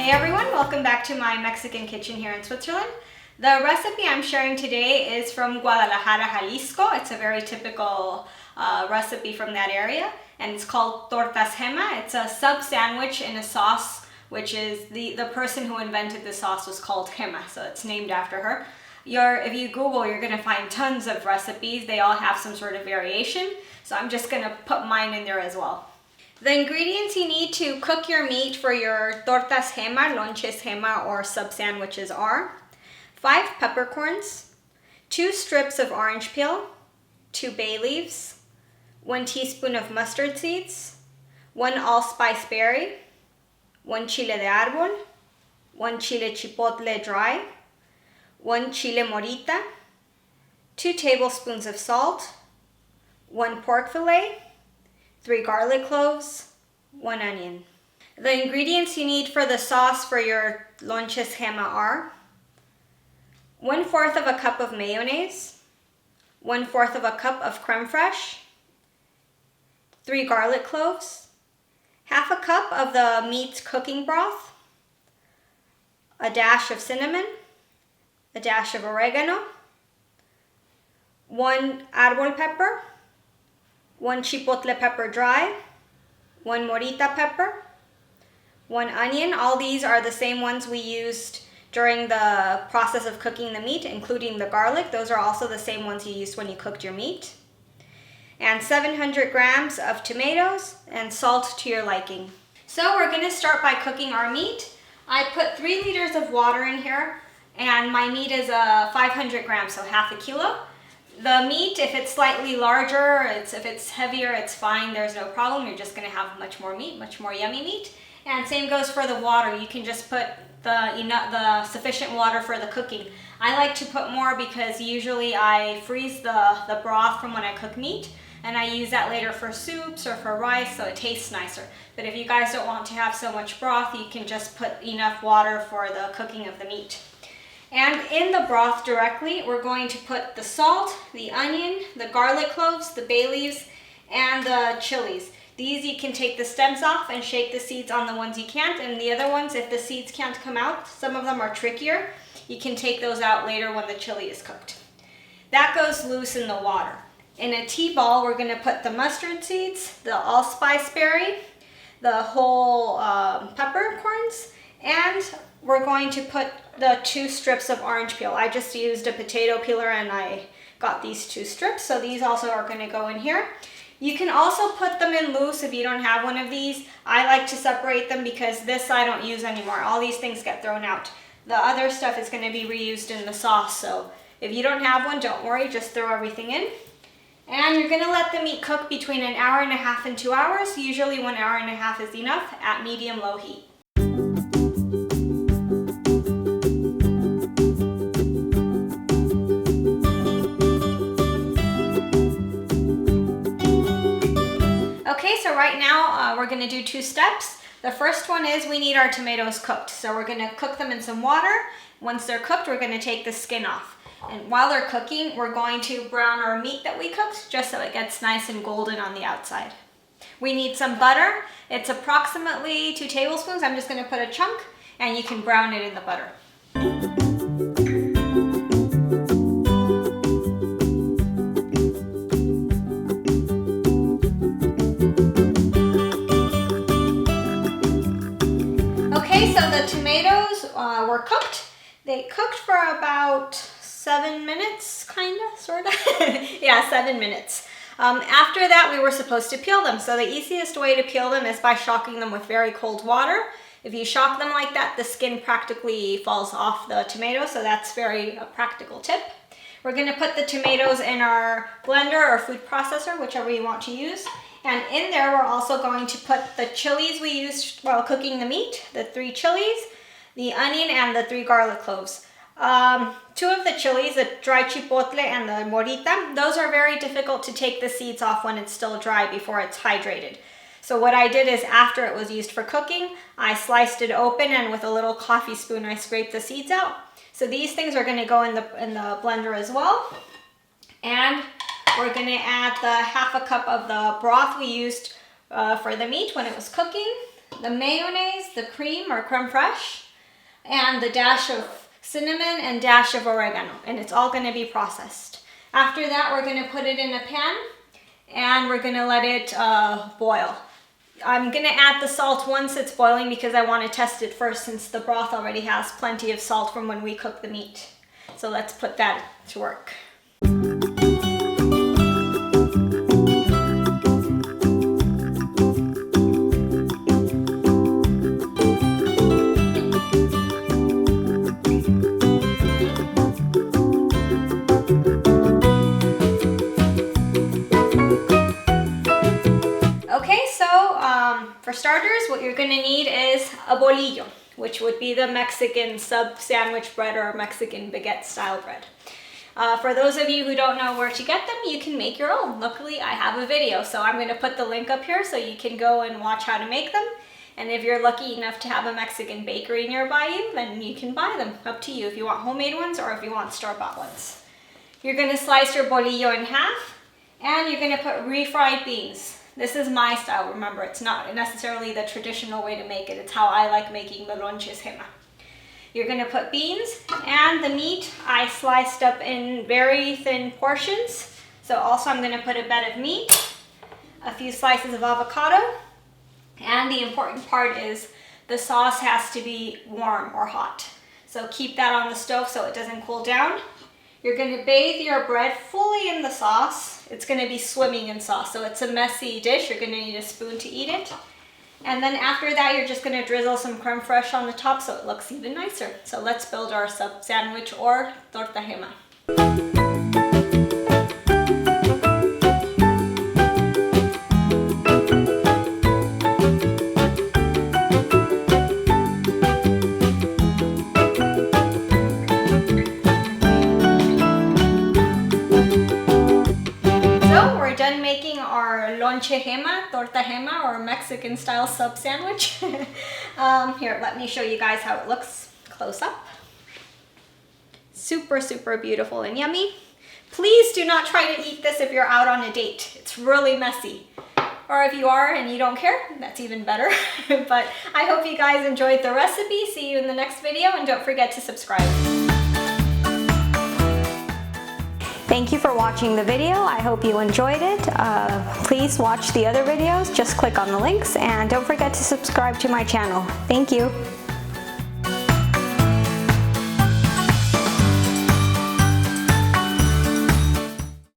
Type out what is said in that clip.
Hey everyone, welcome back to my Mexican kitchen here in Switzerland. The recipe I'm sharing today is from Guadalajara, Jalisco. It's a very typical recipe from that area, and it's called Tortas Gemma. It's a sub sandwich in a sauce, which is the person who invented the sauce was called Gemma, so it's named after her. If you Google, you're going to find tons of recipes. They all have some sort of variation, so I'm just going to put mine in there as well. The ingredients you need to cook your meat for your tortas Gemma, Lonches Gemma, or sub sandwiches are 5 peppercorns, 2 strips of orange peel, 2 bay leaves, 1 teaspoon of mustard seeds, 1 allspice berry, 1 chile de arbol, 1 chile chipotle dry, 1 chile morita, 2 tablespoons of salt, 1 pork fillet, 3 garlic cloves, 1 onion. The ingredients you need for the sauce for your Lonches Gemma are 1/4 of a cup of mayonnaise, 1/4 of a cup of creme fraiche, 3 garlic cloves, half a cup of the meat's cooking broth, a dash of cinnamon, a dash of oregano, 1 arbol pepper, 1 chipotle pepper dry, 1 morita pepper, 1 onion. All these are the same ones we used during the process of cooking the meat, including the garlic. Those are also the same ones you used when you cooked your meat. And 700 grams of tomatoes and salt to your liking. So we're going to start by cooking our meat. I put 3 liters of water in here, and my meat is 500 grams, so half a kilo. The meat, if it's slightly larger, if it's heavier, it's fine. There's no problem. You're just going to have much more meat, much more yummy meat. And same goes for the water. You can just put the sufficient water for the cooking. I like to put more because usually I freeze the broth from when I cook meat, and I use that later for soups or for rice, so it tastes nicer. But if you guys don't want to have so much broth, you can just put enough water for the cooking of the meat. And in the broth directly, we're going to put the salt, the onion, the garlic cloves, the bay leaves, and the chilies. These you can take the stems off and shake the seeds on the ones you can't, and the other ones, if the seeds can't come out, some of them are trickier, you can take those out later when the chili is cooked. That goes loose in the water. In a tea ball, we're going to put the mustard seeds, the allspice berry, the whole peppercorns, and we're going to put the 2 strips of orange peel. I just used a potato peeler and I got these 2 strips, so these also are going to go in here. You can also put them in loose if you don't have one of these. I like to separate them because this I don't use anymore. All these things get thrown out. The other stuff is going to be reused in the sauce, so if you don't have one, don't worry, just throw everything in. And you're going to let the meat cook between 1.5 hours and 2 hours. Usually 1.5 hours is enough at medium-low heat. Okay, so right now we're going to do 2 steps. The first one is we need our tomatoes cooked. So we're going to cook them in some water. Once they're cooked, we're going to take the skin off. And while they're cooking, we're going to brown our meat that we cooked just so it gets nice and golden on the outside. We need some butter. It's approximately 2 tablespoons. I'm just going to put a chunk, and you can brown it in the butter. Okay, so the tomatoes were cooked. They cooked for about 7 minutes, sorta. Yeah, 7 minutes. After that, we were supposed to peel them. So the easiest way to peel them is by shocking them with very cold water. If you shock them like that, the skin practically falls off the tomato, so that's a practical tip. We're going to put the tomatoes in our blender or food processor, whichever you want to use. And in there, we're also going to put the chilies we used while cooking the meat, the 3 chilies, the onion, and the 3 garlic cloves. 2 of the chilies, the dry chipotle and the morita, those are very difficult to take the seeds off when it's still dry before it's hydrated. So what I did is after it was used for cooking, I sliced it open and with a little coffee spoon I scraped the seeds out. So these things are going to go in the blender as well. And we're going to add the half a cup of the broth we used for the meat when it was cooking. the mayonnaise, the cream or creme fraiche, and the dash of cinnamon and dash of oregano, and it's all going to be processed. After that, we're going to put it in a pan and we're going to let it boil. I'm going to add the salt once it's boiling because I want to test it first, since the broth already has plenty of salt from when we cook the meat. So let's put that to work. For starters, what you're going to need is a bolillo, which would be the Mexican sub-sandwich bread or Mexican baguette style bread. For those of you who don't know where to get them, you can make your own. Luckily, I have a video, so I'm going to put the link up here so you can go and watch how to make them. And if you're lucky enough to have a Mexican bakery nearby you, then you can buy them. Up to you if you want homemade ones or if you want store-bought ones. You're going to slice your bolillo in half, and you're going to put refried beans. This is my style, remember, it's not necessarily the traditional way to make it. It's how I like making the Lonches Gemma. You're going to put beans, and the meat I sliced up in very thin portions. So also I'm going to put a bed of meat, a few slices of avocado, and the important part is the sauce has to be warm or hot. So keep that on the stove so it doesn't cool down. You're going to bathe your bread fully in the sauce. It's going to be swimming in sauce, so it's a messy dish. You're going to need a spoon to eat it. And then after that, you're just going to drizzle some creme fraiche on the top so it looks even nicer. So let's build our sub-sandwich or torta Gemma. Done making our Lonches Gemma, torta Gemma, or Mexican style sub sandwich. Here, let me show you guys how it looks close up. Super, super beautiful and yummy. Please do not try to eat this if you're out on a date. It's really messy. Or if you are and you don't care, that's even better. But I hope you guys enjoyed the recipe. See you in the next video, and don't forget to subscribe. Thank you for watching the video. I hope you enjoyed it. Please watch the other videos. Just click on the links, and don't forget to subscribe to my channel. Thank you.